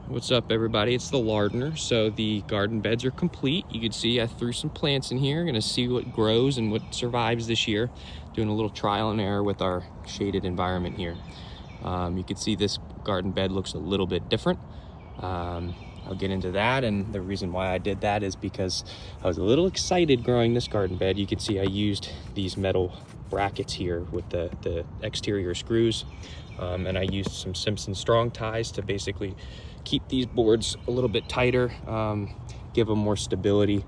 What's up, everybody? It's the Lardner. So the garden beds are complete. You can see I threw some plants in here. Gonna see what grows and what survives this year. Doing a little trial and error with our shaded environment here. You can see this garden bed looks a little bit different. I'll get into that, and the reason why I did that is because I was a little excited growing this garden bed. You can see I used these metal brackets here with the exterior screws, and I used some Simpson Strong-Ties to basically keep these boards a little bit tighter, give them more stability.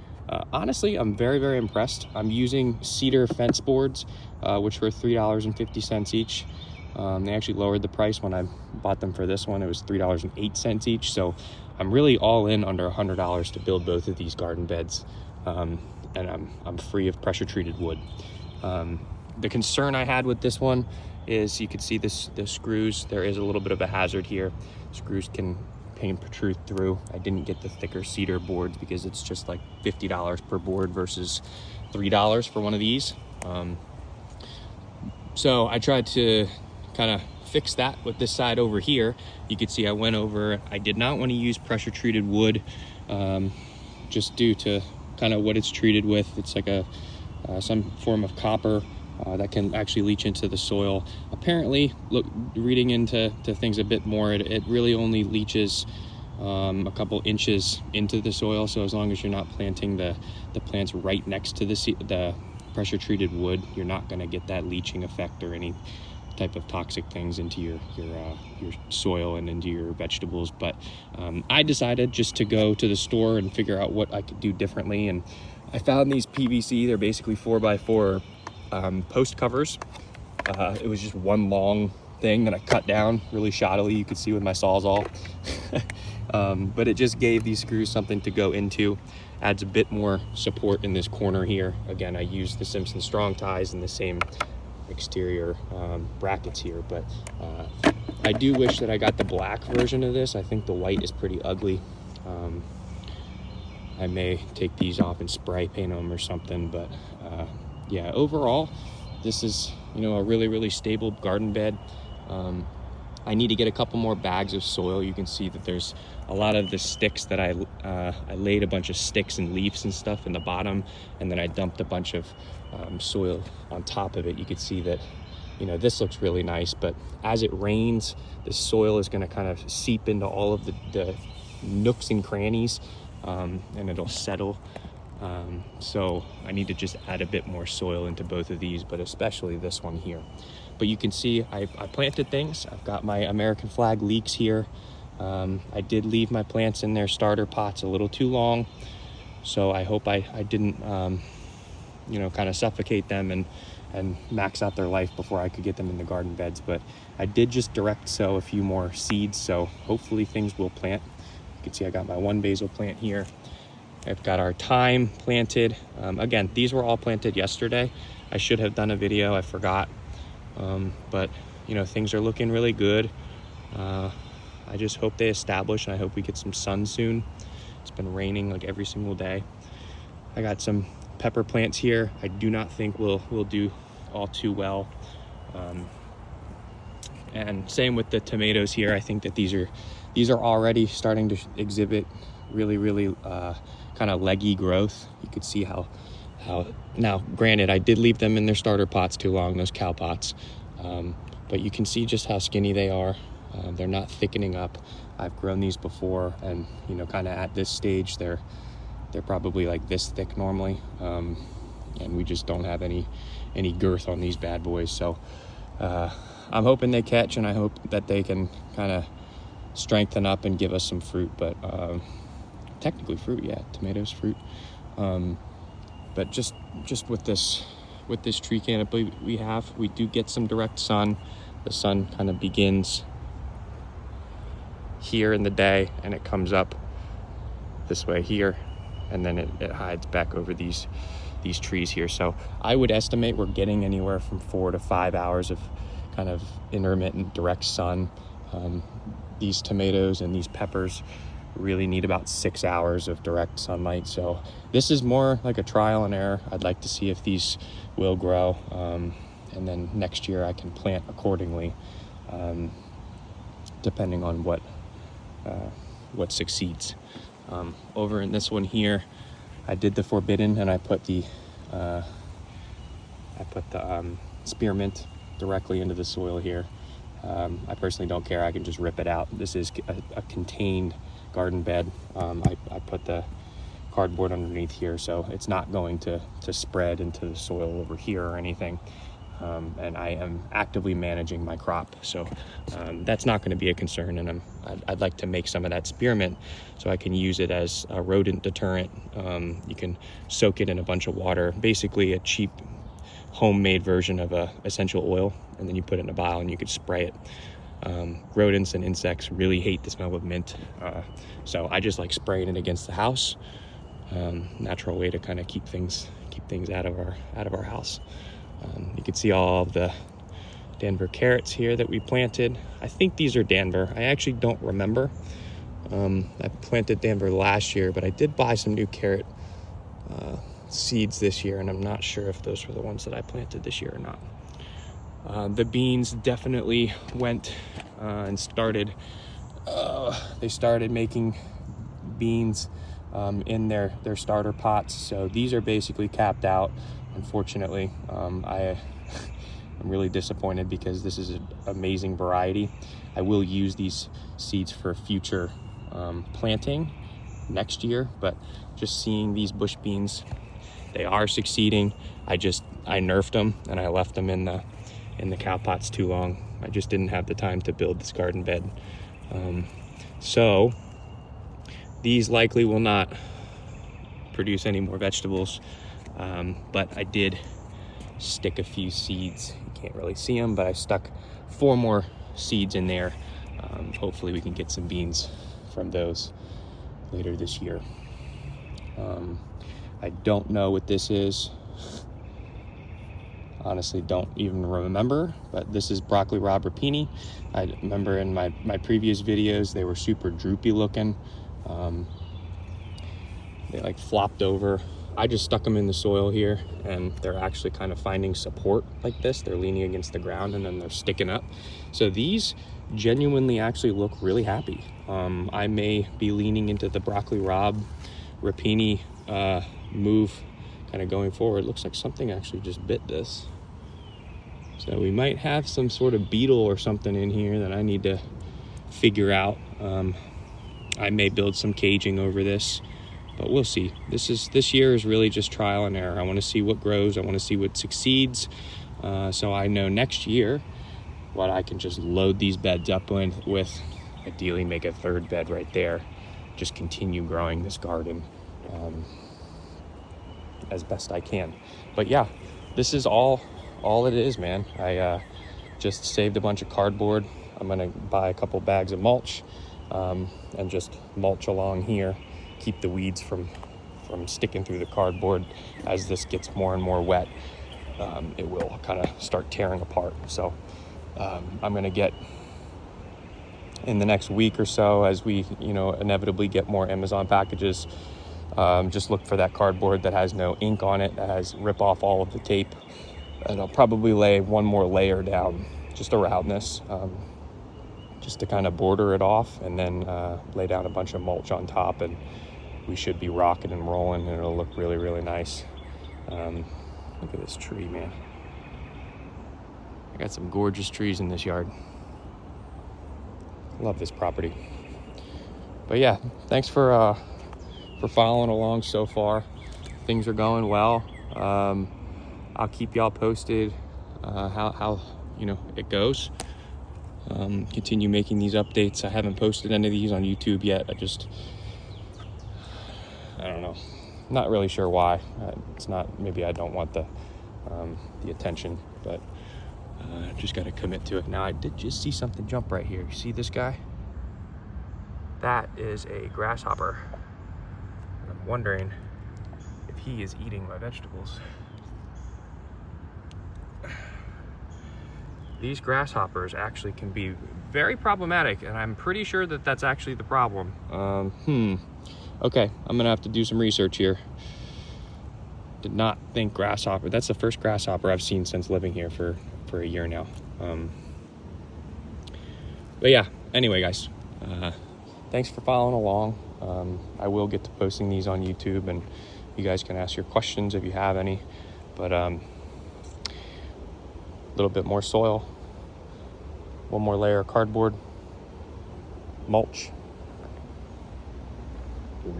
Honestly, I'm very impressed. I'm using Cedar fence boards, which were $3.50 each. They actually lowered the price when I bought them for this one. It was $3.08 each. So I'm really all in under $100 to build both of these garden beds, and I'm free of pressure treated wood. The concern I had with this one is you can see the screws. There is a little bit of a hazard here. Screws can protrude through. I didn't get the thicker cedar boards because it's just like $50 per board versus $3 for one of these. So I tried to kind of fix that with this side over here. You can see I went over, I did not want to use pressure treated wood, just due to kind of what it's treated with. It's like some form of copper that can actually leach into the soil. Apparently, reading into things a bit more, it really only leaches a couple inches into the soil. So as long as you're not planting the plants right next to the pressure treated wood, you're not going to get that leaching effect or any type of toxic things into your soil and into your vegetables. But I decided just to go to the store and figure out what I could do differently, and I found these PVC. They're basically 4x4 post covers. It was just one long thing that I cut down really shoddily, you could see with my Sawzall. But it just gave these screws something to go into, adds a bit more support in this corner here. Again, I used the Simpson Strong-Ties and the same exterior brackets here, but I do wish that I got the black version of this. I think the white is pretty ugly. I may take these off and spray paint them or something, but yeah, overall this is, a really stable garden bed. I need to get a couple more bags of soil. You can see that there's a lot of the sticks that I laid a bunch of sticks and leaves and stuff in the bottom, and then I dumped a bunch of soil on top of it. You could see that, this looks really nice, but as it rains, the soil is going to kind of seep into all of the nooks and crannies, and it'll settle. So I need to just add a bit more soil into both of these, but especially this one here. But you can see I planted things. I've got my American flag leeks here. I did leave my plants in their starter pots a little too long, so I hope I didn't kind of suffocate them and max out their life before I could get them in the garden beds. But I did just direct sow a few more seeds, so hopefully things will plant. You can see I got my one basil plant here. I've got our thyme planted. Again, these were all planted yesterday. I should have done a video, I forgot. But things are looking really good. I just hope they establish, and I hope we get some sun soon. It's been raining like every single day. I got some pepper plants here. I do not think we'll do all too well. And same with the tomatoes here. I think that these are already starting to exhibit really kind of leggy growth. You could see how now, granted, I did leave them in their starter pots too long, those cow pots, but you can see just how skinny they are. They're not thickening up. I've grown these before, and kind of at this stage they're probably like this thick normally, and we just don't have any girth on these bad boys. So I'm hoping they catch, and I hope that they can kind of strengthen up and give us some fruit. But technically fruit, yeah, tomatoes, fruit. But just with this tree canopy we do get some direct sun. The sun kind of begins here in the day, and it comes up this way here, and then it hides back over these trees here. So I would estimate we're getting anywhere from 4 to 5 hours of kind of intermittent direct sun. These tomatoes and these peppers really need about 6 hours of direct sunlight. So this is more like a trial and error. I'd like to see if these will grow, and then next year I can plant accordingly, depending on what what succeeds. Over in this one here, I did the forbidden, and I put the spearmint directly into the soil here. I personally don't care. I can just rip it out. This is a contained garden bed. I put the cardboard underneath here, so it's not going to spread into the soil over here or anything. And I am actively managing my crop, so that's not going to be a concern. And I'd like to make some of that spearmint so I can use it as a rodent deterrent. You can soak it in a bunch of water, basically a cheap homemade version of a essential oil, and then you put it in a vial and you could spray it. Rodents and insects really hate the smell of mint, so I just like spraying it against the house. Natural way to kind of keep things out of our house. You can see all of the Denver carrots here that we planted. I think these are Denver. I actually don't remember. I planted Denver last year, but I did buy some new carrot seeds this year, and I'm not sure if those were the ones that I planted this year or not. The beans definitely went and started. They started making beans in their starter pots. So these are basically capped out. Unfortunately, I'm really disappointed because this is an amazing variety. I will use these seeds for future planting next year, but just seeing these bush beans, they are succeeding. I nerfed them and I left them in the cow pots too long. I just didn't have the time to build this garden bed. So these likely will not produce any more vegetables, but I did stick a few seeds. You can't really see them, but I stuck 4 more seeds in there. Hopefully we can get some beans from those later this year. I don't know what this is. Honestly, don't even remember, but this is broccoli rabe rapini. I remember in my previous videos, they were super droopy looking. They like flopped over. I just stuck them in the soil here, and they're actually kind of finding support like this. They're leaning against the ground and then they're sticking up. So these genuinely actually look really happy. I may be leaning into the broccoli rabe rapini move kind of going forward. It looks like something actually just bit this. So we might have some sort of beetle or something in here that I need to figure out. I may build some caging over this, but we'll see. This year is really just trial and error. I want to see what grows. I want to see what succeeds. So I know next year what I can just load these beds up with, ideally make a 3rd bed right there. Just continue growing this garden as best I can. But yeah, this is all it is, man. I just saved a bunch of cardboard. I'm gonna buy a couple bags of mulch and just mulch along here, keep the weeds from sticking through the cardboard. As this gets more and more wet, it will kind of start tearing apart. So I'm gonna get, in the next week or so, as we inevitably get more Amazon packages, just look for that cardboard that has no ink on it, that rip off all of the tape, and I'll probably lay one more layer down just around this, just to kind of border it off, and then lay down a bunch of mulch on top, and we should be rocking and rolling, and it'll look really, really nice. Look at this tree, man. I got some gorgeous trees in this yard. Love this property. But yeah, thanks for following along so far. Things are going well. I'll keep y'all posted how it goes. Continue making these updates. I haven't posted any of these on YouTube yet. I don't know. Not really sure why. It's not, maybe I don't want the attention, but just got to commit to it. Now, I did just see something jump right here. You see this guy? That is a grasshopper. I'm wondering if he is eating my vegetables. These grasshoppers actually can be very problematic, and I'm pretty sure that that's actually the problem. Okay, I'm gonna have to do some research here. Did not think grasshopper. That's the first grasshopper I've seen since living here for a year now. But yeah, anyway, guys, thanks for following along. I will get to posting these on YouTube, and you guys can ask your questions if you have any. But a little bit more soil, one more layer of cardboard, mulch,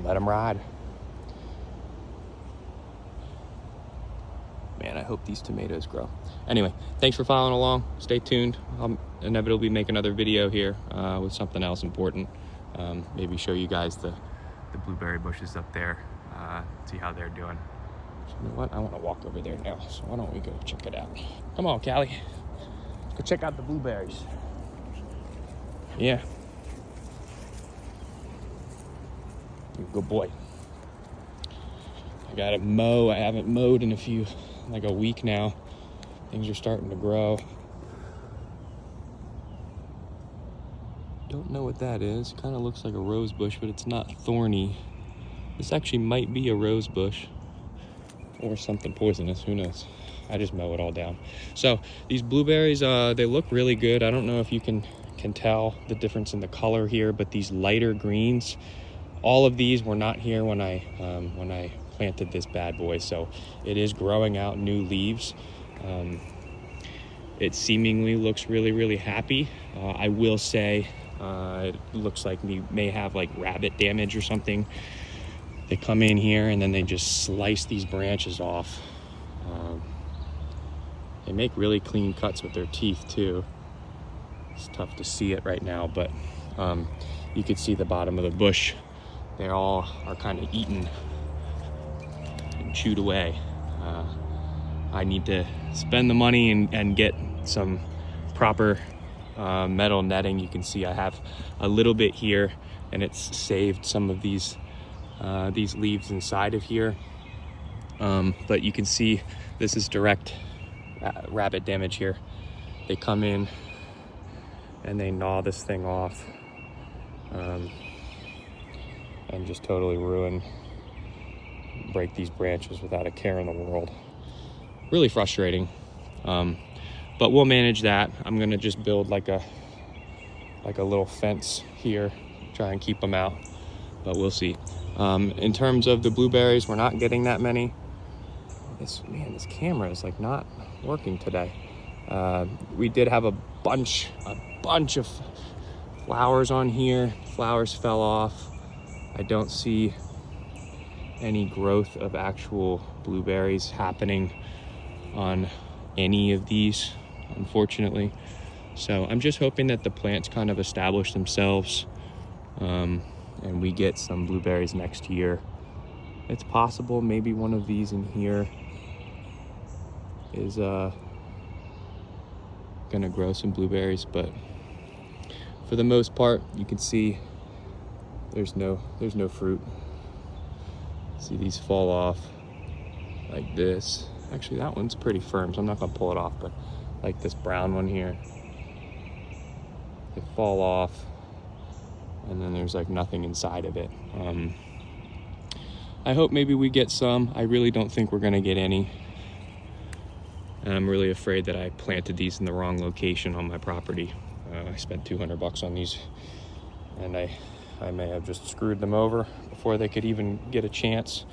let them ride. Man, I hope these tomatoes grow. Anyway, thanks for following along. Stay tuned. I'll inevitably make another video here with something else important. Maybe show you guys the blueberry bushes up there, see how they're doing. So you know what? I want to walk over there now, so why don't we go check it out? Come on, Callie. Let's go check out the blueberries. Yeah. Good boy. I gotta mow. I haven't mowed in like a week now. Things are starting to grow. Don't know what that is. Kind of looks like a rose bush, but it's not thorny. This actually might be a rose bush or something poisonous. Who knows? I just mow it all down. So these blueberries, they look really good. I don't know if you can tell the difference in the color here, but these lighter greens, all of these were not here when I planted this bad boy. So it is growing out new leaves. It seemingly looks really, really happy. I will say it looks like we may have like rabbit damage or something. They come in here and then they just slice these branches off. They make really clean cuts with their teeth too. It's tough to see it right now, but you could see the bottom of the bush. They all are kind of eaten and chewed away. I need to spend the money and get some proper metal netting. You can see I have a little bit here, and it's saved some of these leaves inside of here. But you can see this is direct rabbit damage here. They come in and they gnaw this thing off and just totally break these branches without a care in the world. Really frustrating, but we'll manage that. I'm gonna just build like a little fence here, try and keep them out, but we'll see. In terms of the blueberries, we're not getting that many. This camera is like not working today. We did have a bunch of flowers on here. Flowers fell off. I don't see any growth of actual blueberries happening on any of these, unfortunately. So I'm just hoping that the plants kind of establish themselves and we get some blueberries next year. It's possible maybe one of these in here is gonna grow some blueberries, but for the most part you can see there's no fruit. See these fall off like this. Actually, that one's pretty firm, so I'm not gonna pull it off, but like this brown one here, they fall off and then there's like nothing inside of it. I hope maybe we get some. I really don't think we're gonna get any. And I'm really afraid that I planted these in the wrong location on my property. I spent $200 on these, and I may have just screwed them over before they could even get a chance.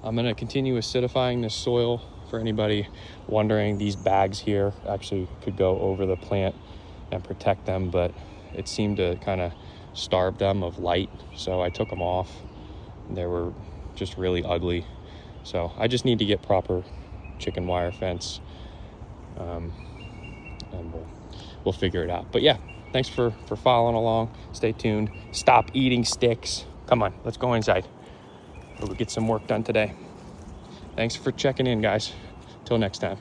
I'm gonna continue acidifying this soil. For anybody wondering, these bags here actually could go over the plant and protect them, but it seemed to kind of starve them of light, so I took them off. They were just really ugly. So I just need to get proper chicken wire fence, and we'll figure it out. But yeah, thanks for following along. Stay tuned. Stop eating sticks. Come on, let's go inside. We'll get some work done today. Thanks for checking in, guys. Till next time.